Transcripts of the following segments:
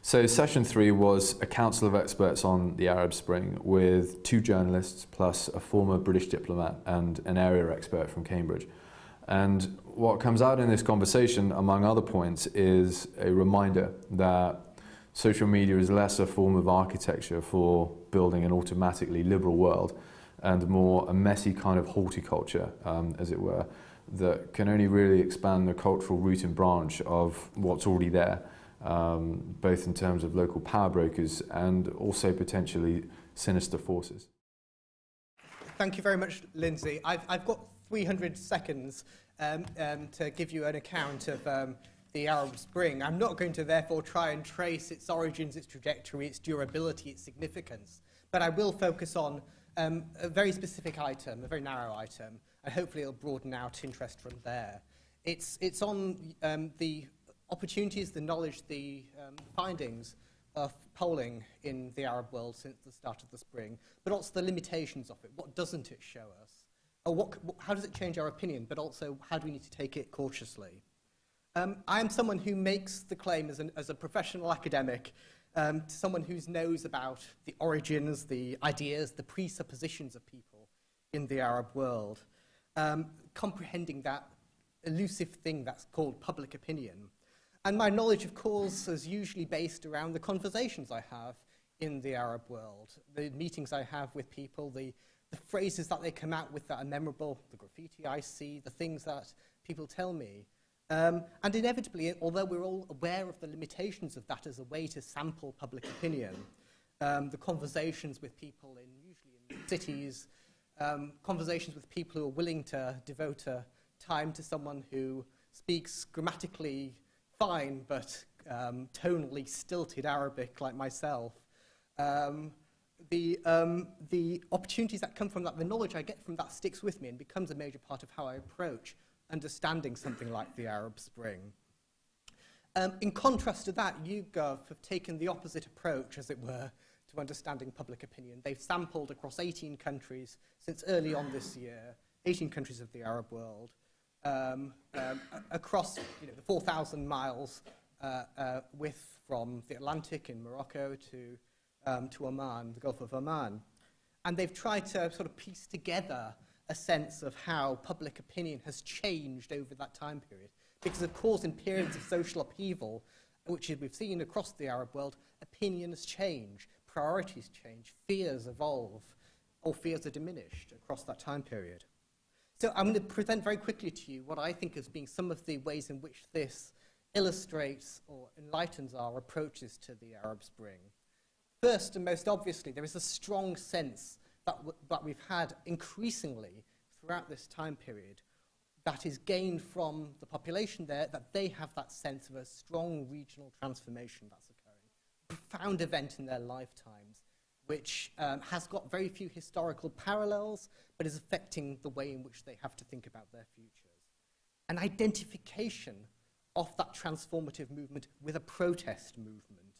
So session 3 was a council of experts on the Arab Spring with 2 journalists plus a former British diplomat and an area expert from Cambridge. And what comes out in this conversation, among other points, is a reminder that social media is less a form of architecture for building an automatically liberal world and more a messy kind of horticulture, as it were, that can only really expand the cultural root and branch of what's already there. Both in terms of local power brokers and also potentially sinister forces. Thank you very much, Lindsey. I've got 300 seconds to give you an account of the Arab Spring. I'm not going to therefore try and trace its origins, its trajectory, its durability, its significance, but I will focus on a very specific item, a very narrow item, and hopefully it'll broaden out interest from there. It's on the opportunities, the knowledge, the findings of polling in the Arab world since the start of the spring, but also the limitations of it. What doesn't it show us? Or how does it change our opinion, but also how do we need to take it cautiously? I am someone who makes the claim as a professional academic, someone who knows about the origins, the ideas, the presuppositions of people in the Arab world, comprehending that elusive thing that's called public opinion. And my knowledge, of course, is usually based around the conversations I have in the Arab world, the meetings I have with people, the phrases that they come out with that are memorable, the graffiti I see, the things that people tell me. And inevitably, although we're all aware of the limitations of that as a way to sample public opinion, the conversations with people usually in cities, conversations with people who are willing to devote time to someone who speaks grammatically fine but tonally stilted Arabic like myself. The opportunities that come from that, the knowledge I get from that sticks with me and becomes a major part of how I approach understanding something like the Arab Spring. In contrast to that, YouGov have taken the opposite approach, as it were, to understanding public opinion. They've sampled across 18 countries since early on this year, 18 countries of the Arab world, across the 4,000 miles width from the Atlantic in Morocco to Oman, the Gulf of Oman. And they've tried to sort of piece together a sense of how public opinion has changed over that time period. Because, of course, in periods of social upheaval, which we've seen across the Arab world, opinions change, priorities change, fears evolve, or fears are diminished across that time period. So I'm going to present very quickly to you what I think as being some of the ways in which this illustrates or enlightens our approaches to the Arab Spring. First and most obviously, there is a strong sense that we've had increasingly throughout this time period that is gained from the population there, that they have that sense of a strong regional transformation that's occurring, a profound event in their lifetimes, which has got very few historical parallels, but is affecting the way in which they have to think about their futures. An identification of that transformative movement with a protest movement,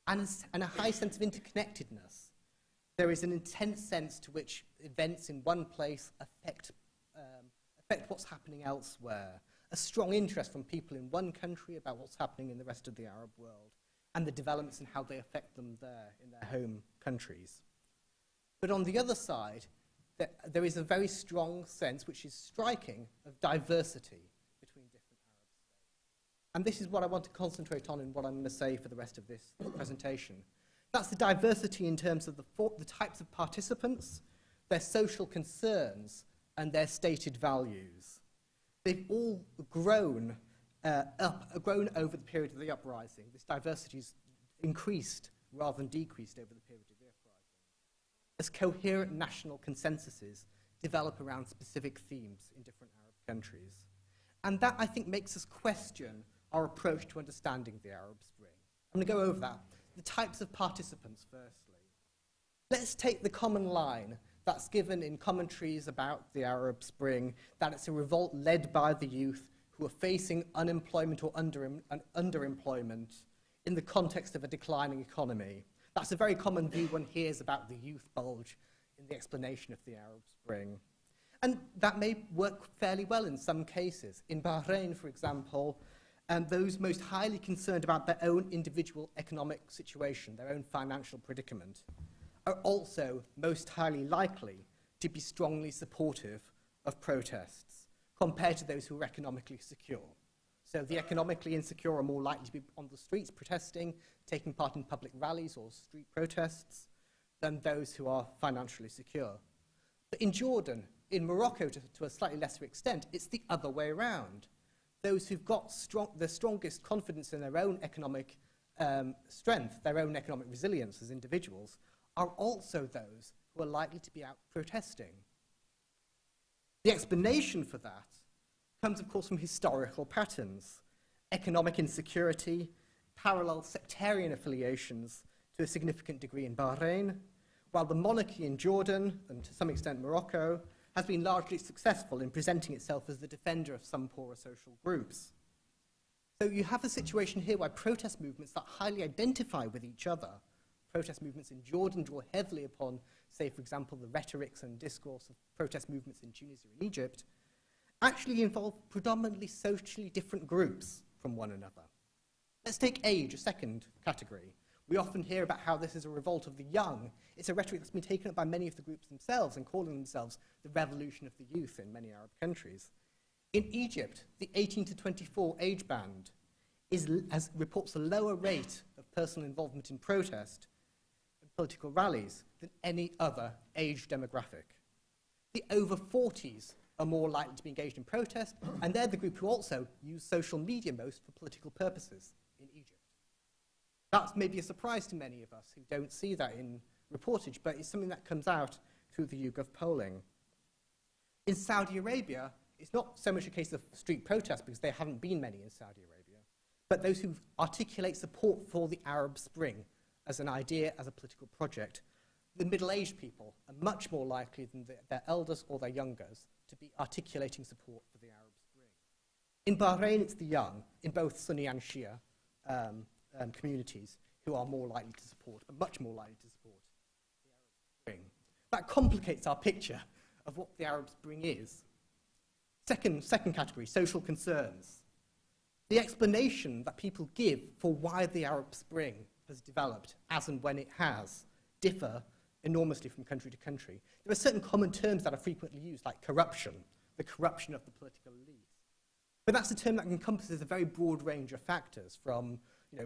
and a high sense of interconnectedness. There is an intense sense to which events in one place affect what's happening elsewhere. A strong interest from people in one country about what's happening in the rest of the Arab world, and the developments and how they affect them there in their home countries. But on the other side, there is a very strong sense, which is striking, of diversity between different Arab states. And this is what I want to concentrate on in what I'm going to say for the rest of this presentation. That's the diversity in terms of the types of participants, their social concerns, and their stated values. They've all grown over the period of the uprising. This diversity has increased rather than decreased over the period of the uprising, as coherent national consensuses develop around specific themes in different Arab countries. And that, I think, makes us question our approach to understanding the Arab Spring. I'm going to go over that. The types of participants, firstly. Let's take the common line that's given in commentaries about the Arab Spring, that it's a revolt led by the youth who are facing unemployment or underemployment in the context of a declining economy. That's a very common view one hears about the youth bulge in the explanation of the Arab Spring. And that may work fairly well in some cases. In Bahrain, for example, and those most highly concerned about their own individual economic situation, their own financial predicament, are also most highly likely to be strongly supportive of protests compared to those who are economically secure. So the economically insecure are more likely to be on the streets protesting, taking part in public rallies or street protests, than those who are financially secure. But in Jordan, in Morocco to a slightly lesser extent, it's the other way around. Those who've got the strongest confidence in their own economic strength, their own economic resilience as individuals, are also those who are likely to be out protesting. The explanation for that comes, of course, from historical patterns. Economic insecurity, parallel sectarian affiliations to a significant degree in Bahrain, while the monarchy in Jordan, and to some extent Morocco, has been largely successful in presenting itself as the defender of some poorer social groups. So you have a situation here where protest movements that highly identify with each other, protest movements in Jordan draw heavily upon, say, for example, the rhetorics and discourse of protest movements in Tunisia and Egypt, actually involve predominantly socially different groups from one another. Let's take age, a second category. We often hear about how this is a revolt of the young. It's a rhetoric that's been taken up by many of the groups themselves and calling themselves the revolution of the youth in many Arab countries. In Egypt, the 18 to 24 age band reports a lower rate of personal involvement in protest and political rallies than any other age demographic. The over 40s are more likely to be engaged in protest, and they're the group who also use social media most for political purposes in Egypt. That's maybe a surprise to many of us who don't see that in reportage, but it's something that comes out through the YouGov polling. In Saudi Arabia, it's not so much a case of street protests, because there haven't been many in Saudi Arabia, but those who articulate support for the Arab Spring as an idea, as a political project. The middle-aged people are much more likely than their elders or their youngers to be articulating support for the Arab Spring. In Bahrain, it's the young, in both Sunni and Shia communities, who are more likely to support, much more likely to support the Arab Spring. That complicates our picture of what the Arab Spring is. Second category, social concerns. The explanation that people give for why the Arab Spring has developed, as and when it has, differ enormously from country to country. There are certain common terms that are frequently used, like corruption, the corruption of the political elite. But that's a term that encompasses a very broad range of factors, from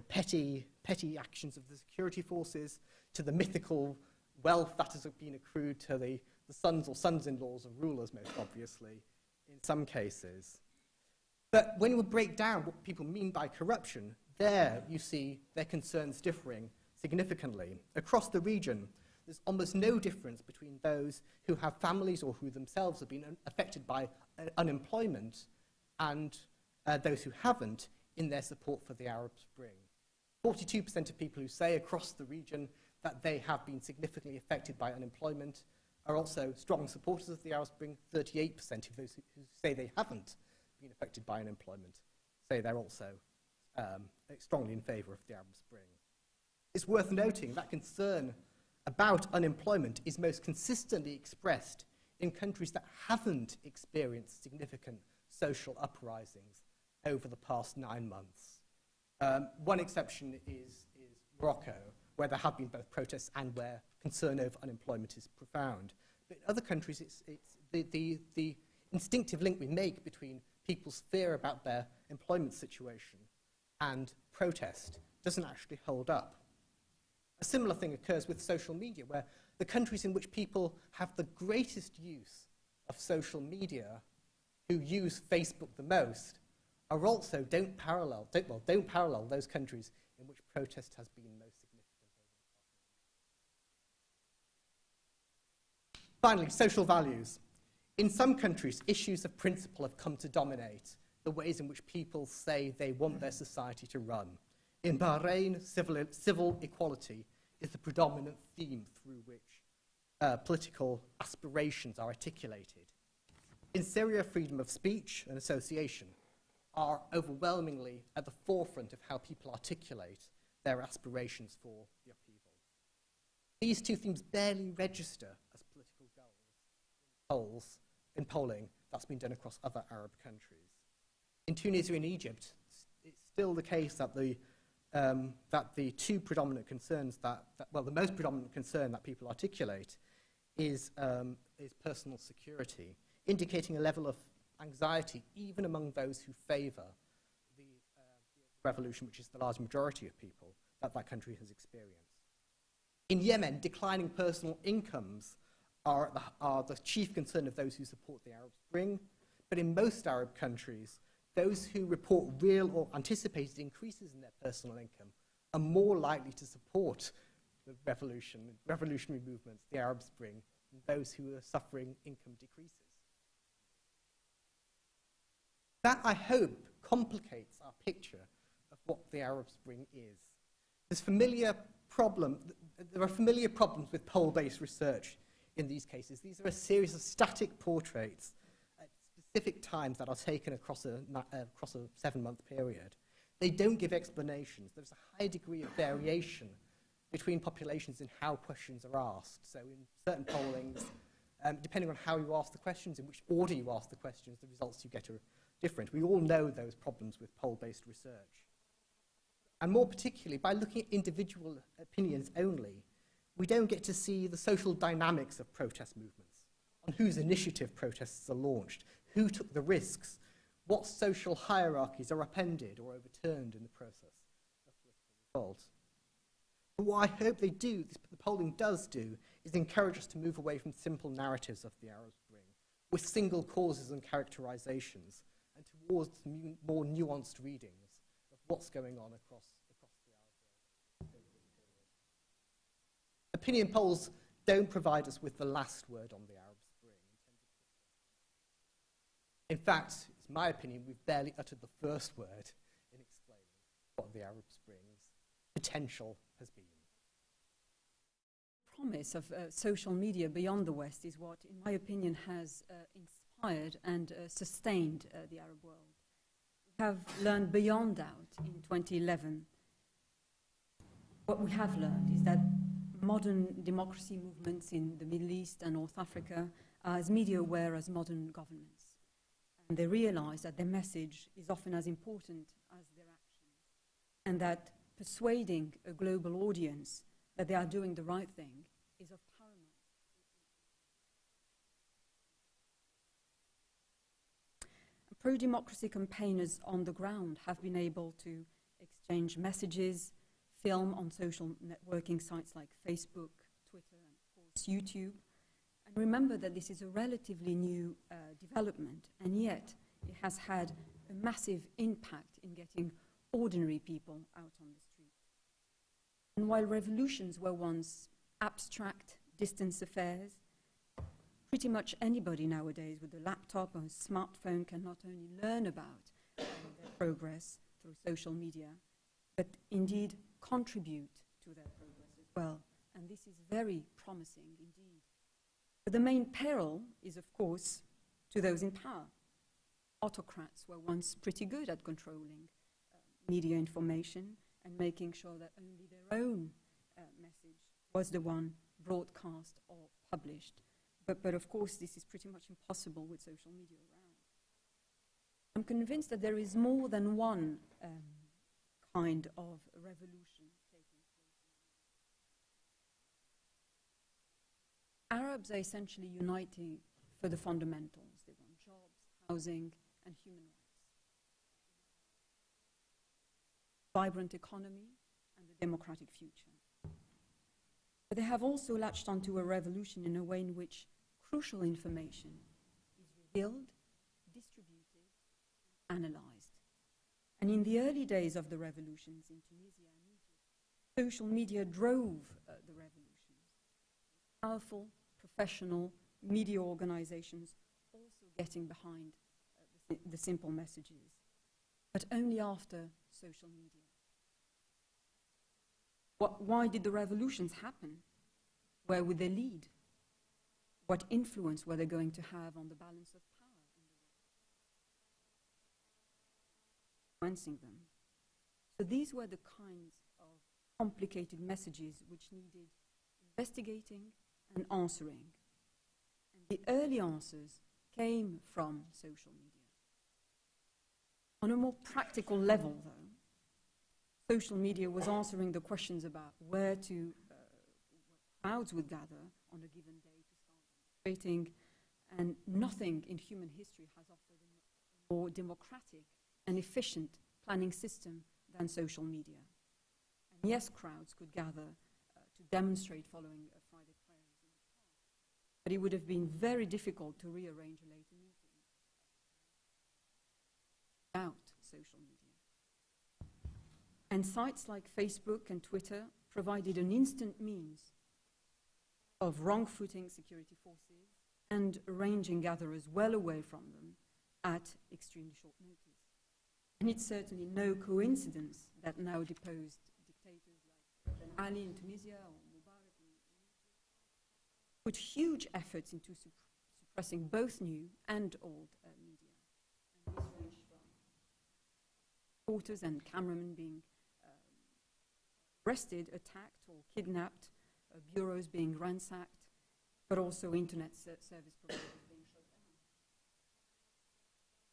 petty actions of the security forces to the mythical wealth that has been accrued to the sons or sons-in-laws of rulers, most obviously, in some cases. But when you break down what people mean by corruption, there you see their concerns differing significantly. Across the region, there's almost no difference between those who have families or who themselves have been affected by unemployment and those who haven't in their support for the Arab Spring. 42% of people who say across the region that they have been significantly affected by unemployment are also strong supporters of the Arab Spring. 38% of those who say they haven't been affected by unemployment say they're also strongly in favour of the Arab Spring. It's worth noting that concern about unemployment is most consistently expressed in countries that haven't experienced significant social uprisings over the past 9 months. One exception is Morocco, where there have been both protests and where concern over unemployment is profound. But in other countries, it's the instinctive link we make between people's fear about their employment situation and protest doesn't actually hold up. A similar thing occurs with social media, where the countries in which people have the greatest use of social media, who use Facebook the most, are also don't parallel those countries in which protest has been most significant. Finally, social values. In some countries, issues of principle have come to dominate the ways in which people say they want their society to run. In Bahrain, civil equality is the predominant theme through which political aspirations are articulated. In Syria, freedom of speech and association are overwhelmingly at the forefront of how people articulate their aspirations for the upheaval. These two themes barely register as political goals in polling that's been done across other Arab countries. In Tunisia and Egypt, still the case that the two predominant concerns well, the most predominant concern that people articulate is personal security, indicating a level of anxiety even among those who favour the revolution, which is the large majority of people that country has experienced. In Yemen, declining personal incomes are the chief concern of those who support the Arab Spring, but in most Arab countries, those who report real or anticipated increases in their personal income are more likely to support the revolutionary movements, the Arab Spring, than those who are suffering income decreases. That, I hope, complicates our picture of what the Arab Spring is. There are familiar problems with poll-based research in these cases. These are a series of static portraits at specific times that are taken across a 7-month period. They don't give explanations. There's a high degree of variation between populations in how questions are asked. So in certain pollings, depending on how you ask the questions, in which order you ask the questions, the results you get are different. We all know those problems with poll-based research. And more particularly, by looking at individual opinions only, we don't get to see the social dynamics of protest movements, on whose initiative protests are launched, who took the risks, what social hierarchies are upended or overturned in the process of political revolt. But what I hope the polling does do, is encourage us to move away from simple narratives of the Arab Spring, with single causes and characterizations, and towards more nuanced readings of what's going on across the Arab world. Opinion polls don't provide us with the last word on the Arab Spring. In fact, it's my opinion, we've barely uttered the first word in explaining what the Arab Spring's potential has been. The promise of social media beyond the West is what, in my opinion, has inspired and sustained the Arab world. We have learned beyond doubt in 2011. What we have learned is that modern democracy movements in the Middle East and North Africa are as media aware as modern governments. And they realize that their message is often as important as their actions, and that persuading a global audience that they are doing the right thing is of paramount. Pro-democracy campaigners on the ground have been able to exchange messages, film on social networking sites like Facebook, Twitter, and of course YouTube. And remember that this is a relatively new development, and yet it has had a massive impact in getting ordinary people out on the street. And while revolutions were once abstract, distant affairs, pretty much anybody nowadays with a laptop or a smartphone can not only learn about their progress through social media, but indeed contribute to their progress as well. And this is very promising indeed. But the main peril is, of course, to those in power. Autocrats were once pretty good at controlling media information and making sure that only their own message was the one broadcast or published. But of course, this is pretty much impossible with social media around. I'm convinced that there is more than one kind of revolution taking place. Arabs are essentially uniting for the fundamentals. They want jobs, housing, and human rights. Vibrant economy and a democratic future. But they have also latched onto a revolution in a way in which crucial information is revealed, distributed, and analyzed. And in the early days of the revolutions in Tunisia and Egypt, social media drove the revolutions. Powerful, professional media organizations also getting behind the simple messages, but only after social media. Why did the revolutions happen? Where would they lead? What influence were they going to have on the balance of power in the world? Influencing them. So these were the kinds of complicated messages which needed investigating and answering. And the early answers came from social media. On a more practical level, though, social media was answering the questions about where crowds would gather on a given day to start demonstrating, and nothing in human history has offered a more democratic and efficient planning system than social media. And yes, crowds could gather to demonstrate following a Friday prayers in the park, but it would have been very difficult to rearrange a later meeting without social media. And sites like Facebook and Twitter provided an instant means of wrong-footing security forces and arranging gatherers well away from them at extremely short notice. And it's certainly no coincidence that now deposed dictators like Ben Ali in Tunisia or Mubarak in Egypt put huge efforts into suppressing both new and old media. And this ranged from reporters and cameramen being arrested, attacked or kidnapped, bureaus being ransacked, but also internet service providers being shut down.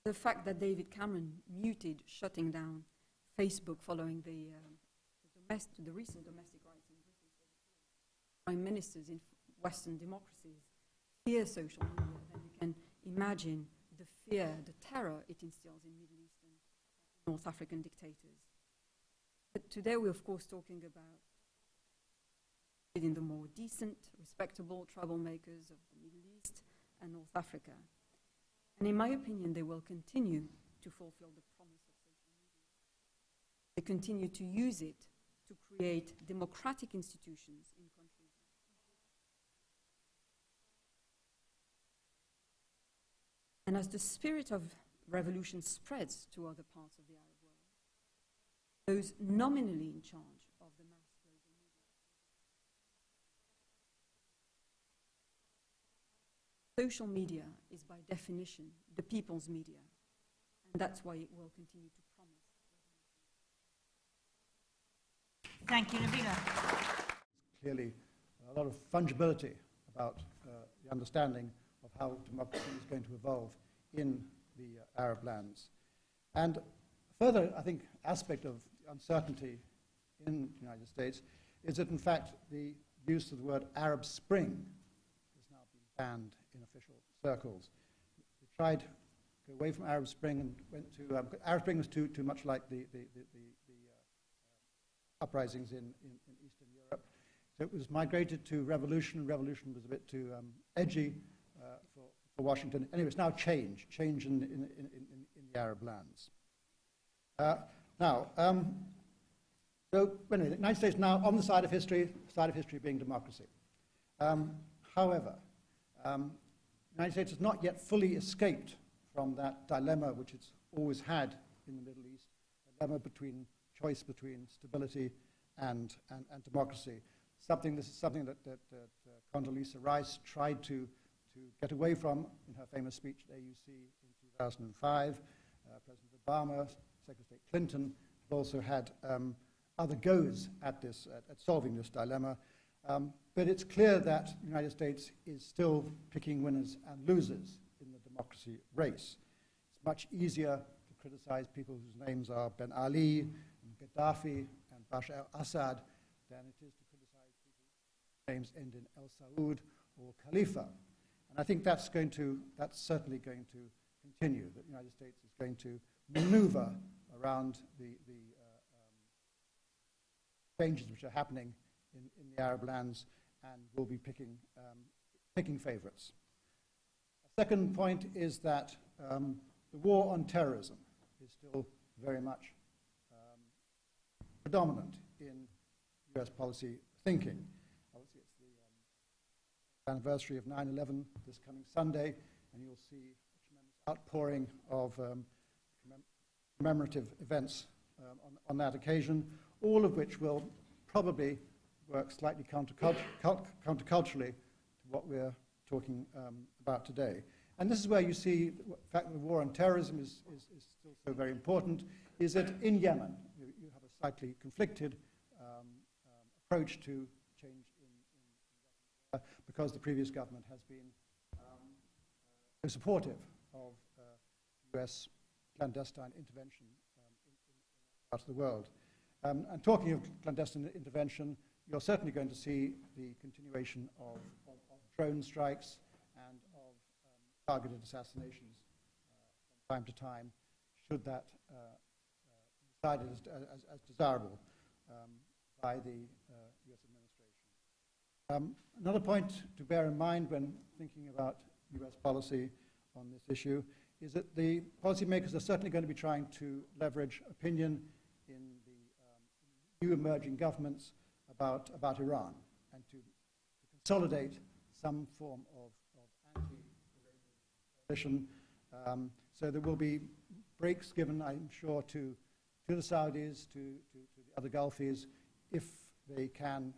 The fact that David Cameron muted shutting down Facebook following the recent domestic rights in Britain, prime ministers in Western democracies fear social media, then you can imagine the fear, the terror it instills in Middle Eastern and North African dictators. But today we're of course talking about within the more decent, respectable troublemakers of the Middle East and North Africa. And in my opinion, they will continue to fulfill the promise of social media. They continue to use it to create democratic institutions in countries like Egypt. And as the spirit of revolution spreads to other parts of the Arab world, those nominally in charge of the mass global media. Social media is by definition the people's media, and that's why it will continue to promise. Thank you, Nabila. Clearly, a lot of fungibility about the understanding of how democracy is going to evolve in the Arab lands. And further, I think, aspect of uncertainty in the United States is that, in fact, the use of the word Arab Spring has now been banned in official circles. We tried to go away from Arab Spring and went to Arab Spring was too much like the uprisings in Eastern Europe. So it was migrated to revolution. Revolution was a bit too edgy for Washington. Anyway, it's now change in the Arab lands. So anyway, the United States now on the side of history being democracy. However, the United States has not yet fully escaped from that dilemma which it's always had in the Middle East, a dilemma between choice between stability and democracy. This is something that Condoleezza Rice tried to get away from in her famous speech at AUC in 2005. President Obama, Secretary of State Clinton have also had other goes at solving this dilemma. But it's clear that the United States is still picking winners and losers in the democracy race. It's much easier to criticize people whose names are Ben Ali, and Gaddafi, and Bashar al-Assad than it is to criticize people whose names end in El Saud or Khalifa. And I think that's certainly going to continue, that the United States is going to maneuver around the changes which are happening in the Arab lands and will be picking favorites. A second point is that the war on terrorism is still very much predominant in US policy thinking. Obviously, it's the anniversary of 9/11 this coming Sunday, and you'll see a tremendous outpouring of commemorative events on that occasion, all of which will probably work slightly counterculturally to what we're talking about today. And this is where you see the fact that the war on terrorism is still so very important, is that in Yemen, you have a slightly conflicted approach to change in because the previous government has been so supportive of US clandestine intervention in parts of the world. And talking of clandestine intervention, you're certainly going to see the continuation of drone strikes and of targeted assassinations from time to time, should that be decided as desirable by the US administration. Another point to bear in mind when thinking about US policy on this issue is that the policymakers are certainly going to be trying to leverage opinion in the new emerging governments about Iran and to consolidate some form of anti-coalition. So there will be breaks given, I'm sure, to the Saudis, to the other Gulfies, if they can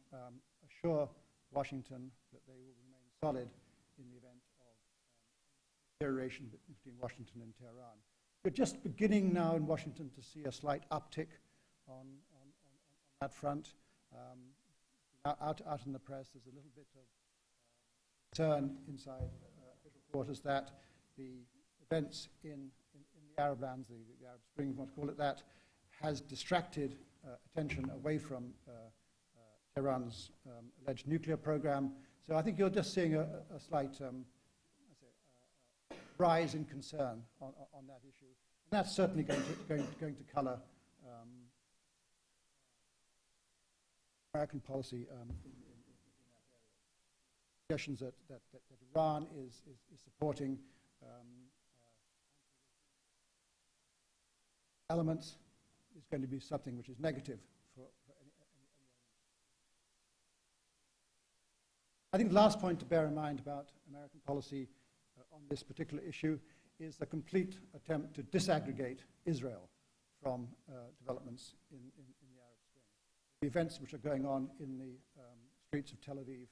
assure Washington that they will remain solid in the event of deterioration between Washington and Tehran. We're just beginning now in Washington to see a slight uptick on that front. Out in the press, there's a little bit of concern inside official quarters that the events in the Arab lands, the Arab Spring, if you want to call it that, has distracted attention away from Tehran's alleged nuclear program. So I think you're just seeing a slight rise in concern on that issue. And that's certainly going to colour American policy in that area. Suggestions that Iran is supporting elements is going to be something which is negative for any. I think the last point to bear in mind about American policy on this particular issue is the complete attempt to disaggregate Israel from developments in the Arab Spring. The events which are going on in the streets of Tel Aviv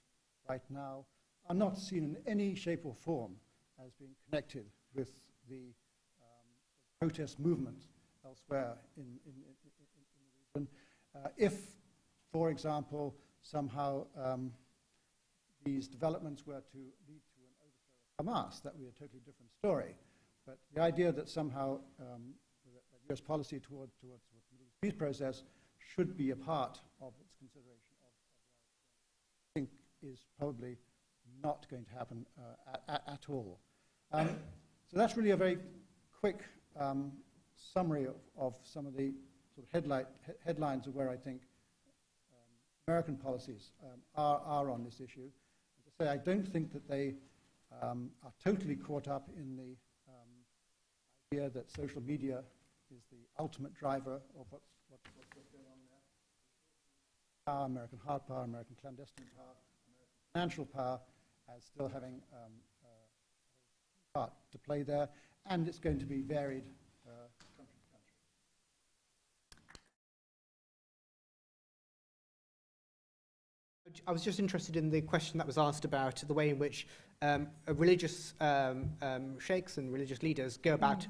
right now are not seen in any shape or form as being connected with the protest movement elsewhere in the region. If, for example, somehow these developments were to lead to an overthrow of Hamas, that would be a totally different story. But the idea that somehow the US policy towards the Middle East peace process should be a part of its consideration I think is probably not going to happen at all. So that's really a very quick summary of some of the sort of headlines of where I think American policies are on this issue. As I say, I don't think that they are totally caught up in the idea that social media is the ultimate driver of what's going on there. Power, American hard power, American clandestine power, American financial power, as still having a part to play there, and it's going to be varied country to country. I was just interested in the question that was asked about the way in which religious sheikhs and religious leaders go about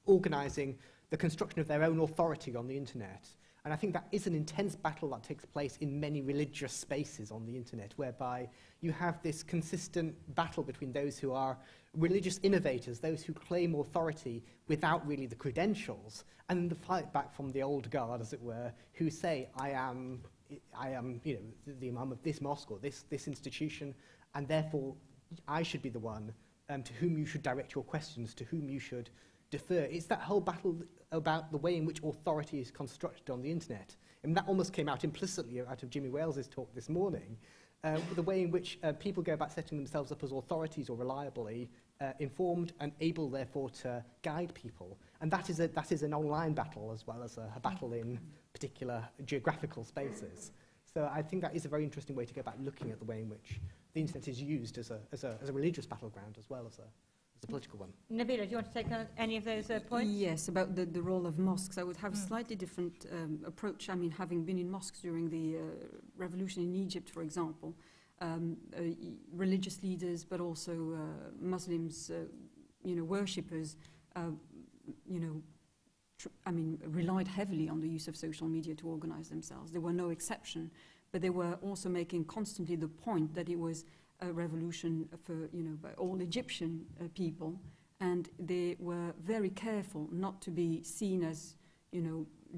organising the construction of their own authority on the internet. And I think that is an intense battle that takes place in many religious spaces on the internet, whereby you have this consistent battle between those who are religious innovators, those who claim authority without really the credentials, and the fight back from the old guard, as it were, who say, I am the imam of this mosque or this institution, and therefore I should be the one to whom you should direct your questions, to whom you should defer. It's that whole battle about the way in which authority is constructed on the internet. And that almost came out implicitly out of Jimmy Wales's talk this morning, the way in which people go about setting themselves up as authorities or reliably informed and able, therefore, to guide people. And that is an online battle as well as a battle in particular geographical spaces. So I think that is a very interesting way to go about looking at the way in which the internet is used as a religious battleground as well as a political one. Nabila, do you want to take any of those points? Yes, about the role of mosques. I would have a slightly different approach. I mean, having been in mosques during the revolution in Egypt, for example, religious leaders, but also Muslims, worshippers, relied heavily on the use of social media to organize themselves. There were no exception, but they were also making constantly the point that it was a revolution for, by all Egyptian people, and they were very careful not to be seen as,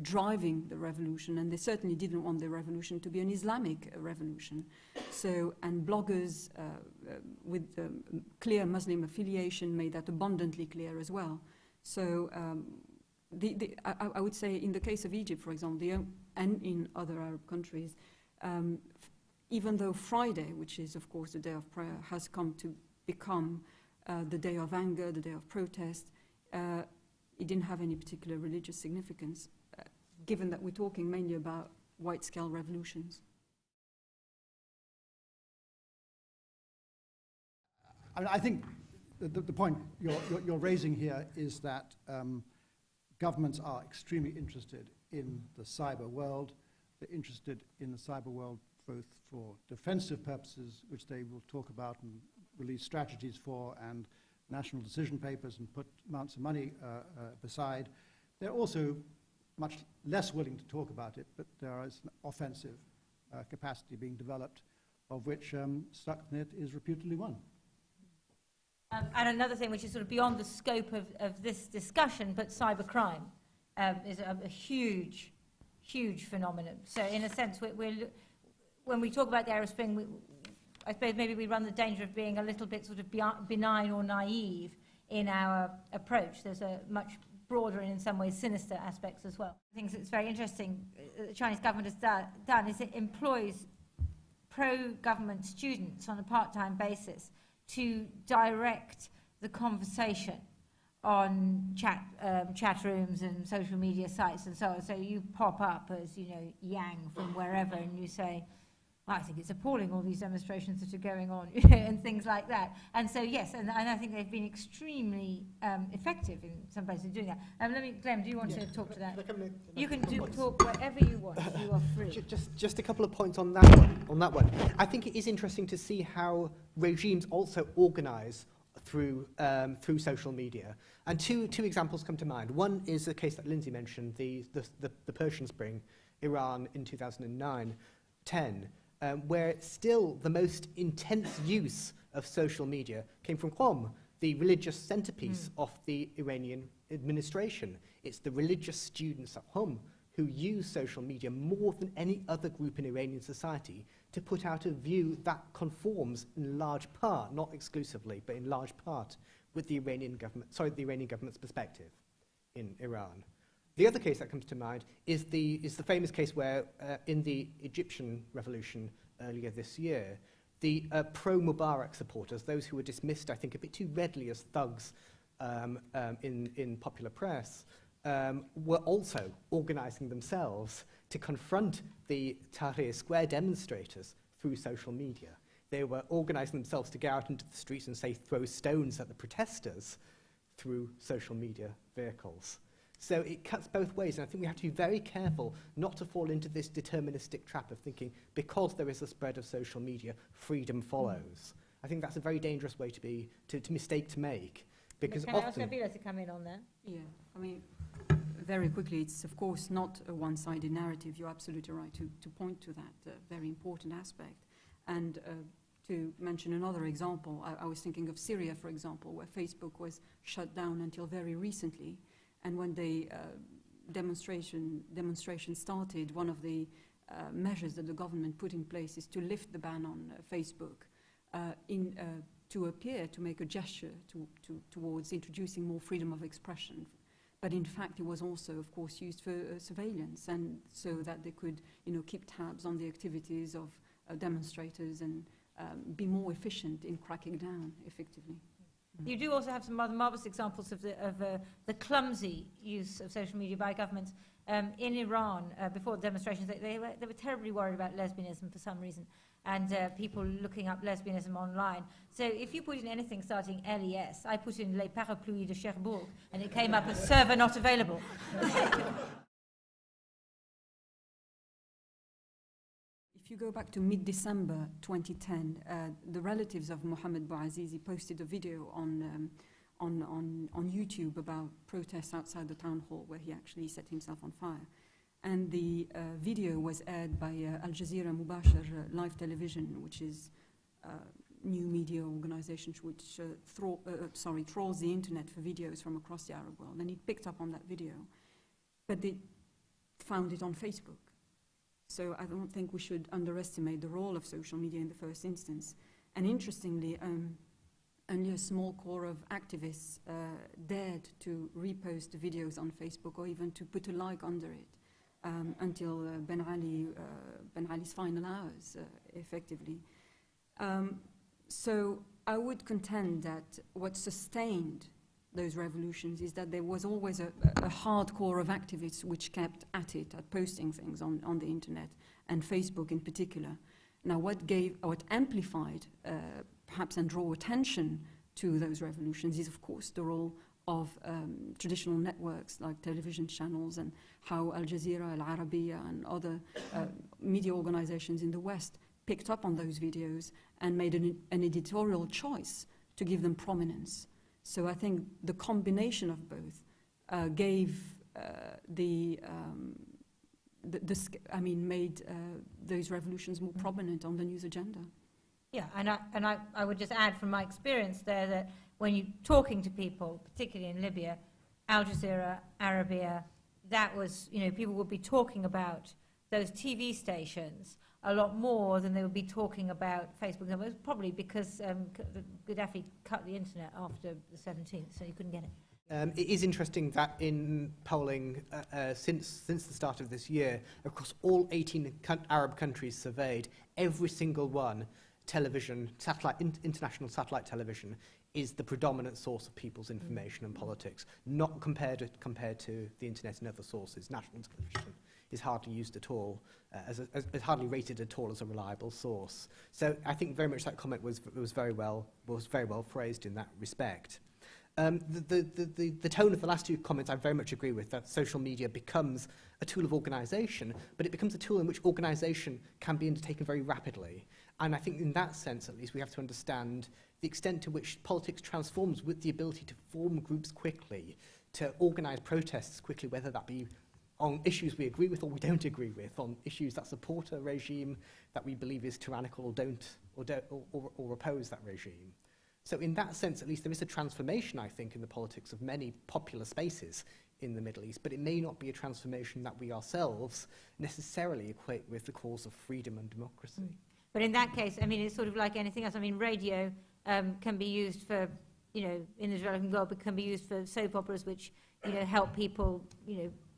driving the revolution, and they certainly didn't want the revolution to be an Islamic revolution. So, and bloggers with clear Muslim affiliation made that abundantly clear as well. So I would say in the case of Egypt, for example, and in other Arab countries, even though Friday, which is of course the day of prayer, has come to become the day of anger, the day of protest, it didn't have any particular religious significance, given that we're talking mainly about wide-scale revolutions. I mean, I think the point you're raising here is that governments are extremely interested in the cyber world. They're interested in the cyber world both for defensive purposes, which they will talk about and release strategies for, and national decision papers, and put amounts of money beside. They're also much less willing to talk about it, but there is an offensive capacity being developed, of which Stuxnet is reputedly one. And another thing which is sort of beyond the scope of this discussion, but cybercrime is a huge, huge phenomenon. So in a sense, when we talk about the Arab Spring, I suppose maybe we run the danger of being a little bit sort of benign or naive in our approach. There's a much broader and in some ways sinister aspects as well. Things that's very interesting the Chinese government has done is it employs pro-government students on a part-time basis to direct the conversation on chat rooms and social media sites and so on. So you pop up as, you know, Yang from wherever, and you say, I think it's appalling, all these demonstrations that are going on, and things like that. And so, yes, and I think they've been extremely effective in some places doing that. Glen, do you want to talk to that? You can talk wherever you want. You are free. Just a couple of points on that one. I think it is interesting to see how regimes also organise through social media. And two examples come to mind. One is the case that Lindsey mentioned, the Persian Spring, Iran in 2009-10. Where still the most intense use of social media came from Qom, the religious centerpiece of the Iranian administration. It's the religious students at Qom who use social media more than any other group in Iranian society to put out a view that conforms in large part, not exclusively, but in large part, with the Iranian government's perspective in Iran. The other case that comes to mind is the famous case where, in the Egyptian revolution earlier this year, the pro-Mubarak supporters, those who were dismissed, I think, a bit too readily as thugs in popular press, were also organising themselves to confront the Tahrir Square demonstrators through social media. They were organising themselves to go out into the streets and, say, throw stones at the protesters through social media vehicles. So it cuts both ways, and I think we have to be very careful not to fall into this deterministic trap of thinking because there is a spread of social media, freedom follows. I think that's a very dangerous way to mistake to make, because can often... I ask Nabila to come in on that? Yeah, I mean, very quickly, it's of course not a one-sided narrative. You're absolutely right to point to that very important aspect. And to mention another example, I was thinking of Syria, for example, where Facebook was shut down until very recently. And when the demonstration started, one of the measures that the government put in place is to lift the ban on Facebook to appear to make a gesture towards introducing more freedom of expression. But in fact, it was also, of course, used for surveillance, and so that they could, keep tabs on the activities of demonstrators and be more efficient in cracking down effectively. You do also have some rather marvellous examples of the clumsy use of social media by governments. In Iran, before the demonstrations, they were terribly worried about lesbianism for some reason, and people looking up lesbianism online. So if you put in anything starting LES, I put in Les Parapluies de Cherbourg, and it came up as server not available. If you go back to mid-December 2010, the relatives of Mohammed Bouazizi posted a video on YouTube about protests outside the town hall where he actually set himself on fire. And the video was aired by Al Jazeera Mubashir live television, which is a new media organization which trawls the internet for videos from across the Arab world. And it picked up on that video. But found it on Facebook. So I don't think we should underestimate the role of social media in the first instance. And interestingly, only a small core of activists dared to repost the videos on Facebook or even to put a like under it until Ben Ali's final hours, effectively. So I would contend that what sustained those revolutions is that there was always a hardcore of activists which kept at it, at posting things on the internet, and Facebook in particular. Now, what amplified, perhaps, and draw attention to those revolutions is, of course, the role of traditional networks like television channels, and how Al Jazeera, Al Arabiya, and other media organizations in the West picked up on those videos and made an editorial choice to give them prominence. So I think the combination of both gave made those revolutions more prominent on the news agenda. Yeah, and I would just add from my experience there that when you're talking to people, particularly in Libya, Al Jazeera, Arabiya, that was, people would be talking about those TV stations a lot more than they would be talking about Facebook. It was probably because Gaddafi cut the internet after the 17th, so you couldn't get it. It is interesting that in polling since the start of this year, across all 18 Arab countries surveyed, every single one, television, international satellite television, is the predominant source of people's information and politics, not compared to the internet and other sources. National television is hardly used at all, is hardly rated at all as a reliable source. So I think very much that comment was very well phrased in that respect. The tone of the last two comments I very much agree with, that social media becomes a tool of organisation, but it becomes a tool in which organisation can be undertaken very rapidly. And I think in that sense, at least, we have to understand the extent to which politics transforms with the ability to form groups quickly, to organise protests quickly, whether that be on issues we agree with or we don't agree with, on issues that support a regime that we believe is tyrannical or oppose that regime. So in that sense, at least, there is a transformation, I think, in the politics of many popular spaces in the Middle East, but it may not be a transformation that we ourselves necessarily equate with the cause of freedom and democracy. But in that case, it's sort of like anything else. Radio can be used for, in the developing world, but can be used for soap operas which, help people,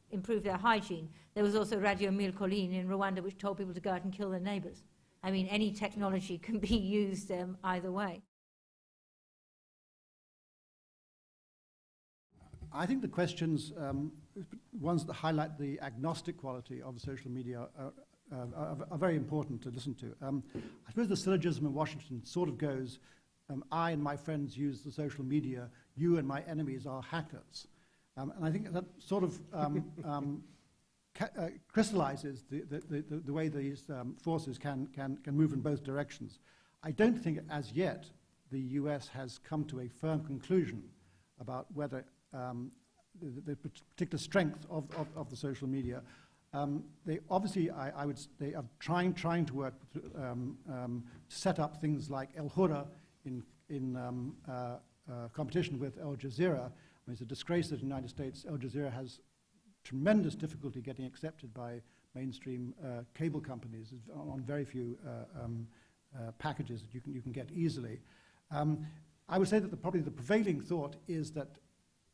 improve their hygiene. There was also Radio Mille Collines in Rwanda, which told people to go out and kill their neighbours. Any technology can be used either way. I think the questions, ones that highlight the agnostic quality of social media are very important to listen to. I suppose the syllogism in Washington sort of goes, I and my friends use the social media, you and my enemies are hackers. And I think that sort of crystallizes the way these forces can move in both directions. I don't think as yet the US has come to a firm conclusion about whether the particular strength of the social media. They obviously, they are trying to work to set up things like El Hura in competition with Al Jazeera. It's a disgrace that in the United States Al Jazeera has tremendous difficulty getting accepted by mainstream cable companies on very few packages that you can get easily. I would say that probably the prevailing thought is that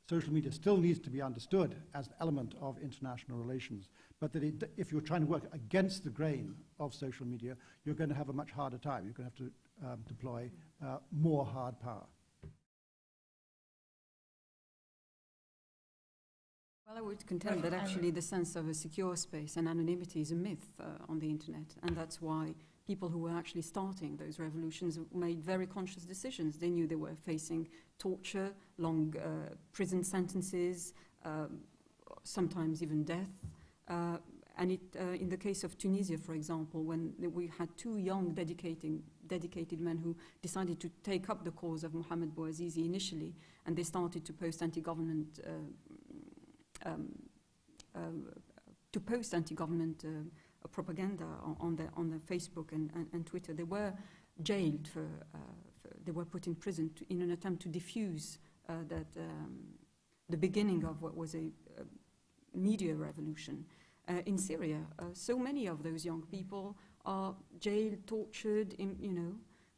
social media still needs to be understood as an element of international relations, but that if you're trying to work against the grain of social media, you're going to have a much harder time. You're going to have to deploy more hard power. Well, I would contend that actually the sense of a secure space and anonymity is a myth on the internet, and that's why people who were actually starting those revolutions made very conscious decisions. They knew they were facing torture, long prison sentences, sometimes even death. And in the case of Tunisia, for example, when we had two young dedicated men who decided to take up the cause of Mohamed Bouazizi initially, and they started to post anti-government propaganda on the Facebook and Twitter. They were jailed they were put in prison in an attempt to diffuse the beginning of what was a media revolution. in Syria. So many of those young people are jailed, tortured,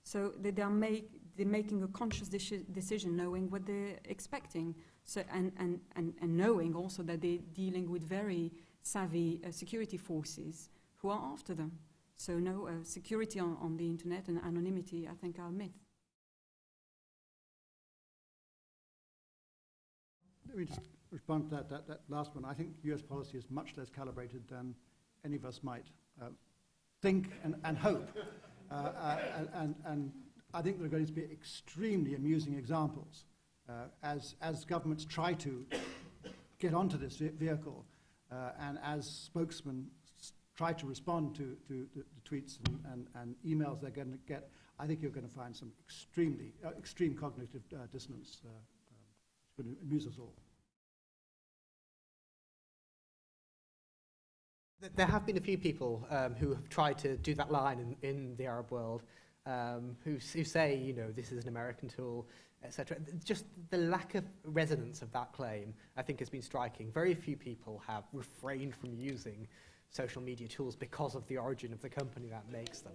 so they're making a conscious decision, knowing what they're expecting, so and knowing also that they're dealing with very savvy security forces who are after them. So no, security on the internet and anonymity, I think, are a myth. Let me just respond to that last one. I think US policy is much less calibrated than any of us might think and hope. And I think there are going to be extremely amusing examples as governments try to get onto this vehicle and as spokesmen try to respond to the tweets and emails they're going to get. I think you're going to find some extreme cognitive dissonance. It's going to amuse us all. There have been a few people who have tried to do that line in the Arab world, who say, this is an American tool, etc. Just the lack of resonance of that claim, I think, has been striking. Very few people have refrained from using social media tools because of the origin of the company that makes them.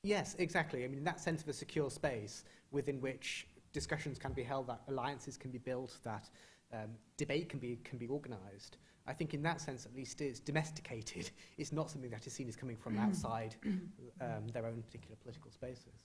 Yes, exactly. I mean, in that sense of a secure space within which discussions can be held, that alliances can be built, that debate can be organised. I think in that sense, at least, it's domesticated. It's not something that is seen as coming from outside their own particular political spaces.